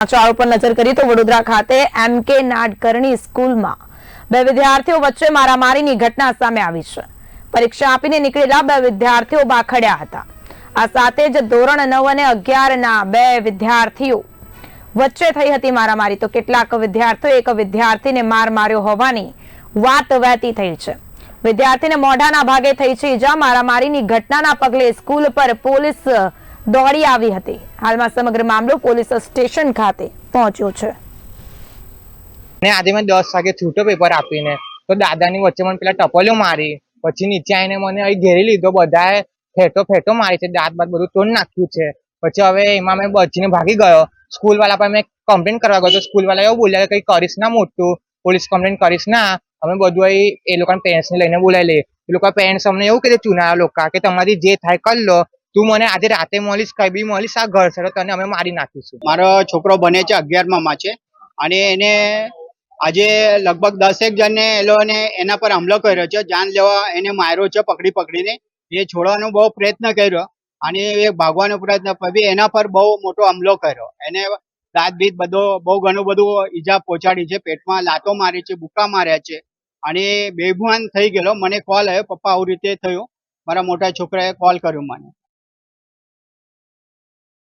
સમાચારો પર નજર કરીએ તો વડોદરા ખાતે એમકે નાડકર્ણી સ્કૂલમાં બે વિદ્યાર્થીઓ વચ્ચે મારામારીની ઘટના સામે આવી છે। પરીક્ષા આપીને નીકળેલા બે વિદ્યાર્થીઓ બાખડ્યા હતા। આ સાથે જ ધોરણ 9 અને 11 ના બે વિદ્યાર્થીઓ વચ્ચે થઈ હતી મારામારી। તો કેટલાક વિદ્યાર્થીઓએ એક વિદ્યાર્થીને માર માર્યો હોવાની વાત વહેતી થઈ છે। વિદ્યાર્થીને મોઢાના ભાગે થઈ છે ઈજા। મારામારીની ઘટનાના પગલે સ્કૂલ પર પોલીસ દોડી આવી હતી। હાલમાં સમગ્ર મામલો પોલીસ સ્ટેશન ખાતે પહોંચ્યો છે। ને આજે મેં 10 વાગે છૂટો પેપર આપીને તો દાદાની વચ્ચે મને પેલા ટપલીઓ મારી, પછી નીચે આવીને મને અહીં ઘેરી લીધો। બધાએ ફેટો મારી છે, દાંત બાત બધું તોડ નાખ્યું છે। પછી હવે એમાં મેં બચીને ભાગી ગયો। સ્કૂલ વાળા પર મેં કમ્પ્લેન કરવા ગયો તો સ્કૂલ વાળા એવું બોલ્યા કે કંઈ કરીશ ના મોટું, પોલીસ કમ્પ્લેન કરીશ ના, અમે બધું અહીં એ લોકોના પેરેન્ટ્સને લઈને બોલાવી લઈએ। એ લોકો પેરેન્ટ્સ અમને એવું કીધું ચુનારા લોકો કે તમારી જે થાય કરી લો, તું મને આજે રાતે મળીશ, કઈ બી મળીશ આ ઘર છે તને અમે મારી નાખીશું। મારો છોકરો બને છે 11માં છે અને એને આજે લગભગ 10 જણને એ લોકોને એના પર હુમલો કર્યો છે, જાન લેવા એને માર્યો છે પકડીને। એ છોડવાનો બહુ પ્રયત્ન કર્યો અને એ ભાગવાનો પ્રયત્ન પછી એના પર બહુ મોટો હુમલો કર્યો। એને દાંત બીત બધો બહુ ઘણું બધું ઈજા પહોંચાડી છે, પેટમાં લાતો મારી છે, બુક્કા માર્યા છે અને બેભાન થઈ ગયેલો। મને કોલ આવ્યો, પપ્પા આવું રીતે થયું, મારા મોટા છોકરાએ કોલ કર્યો મને।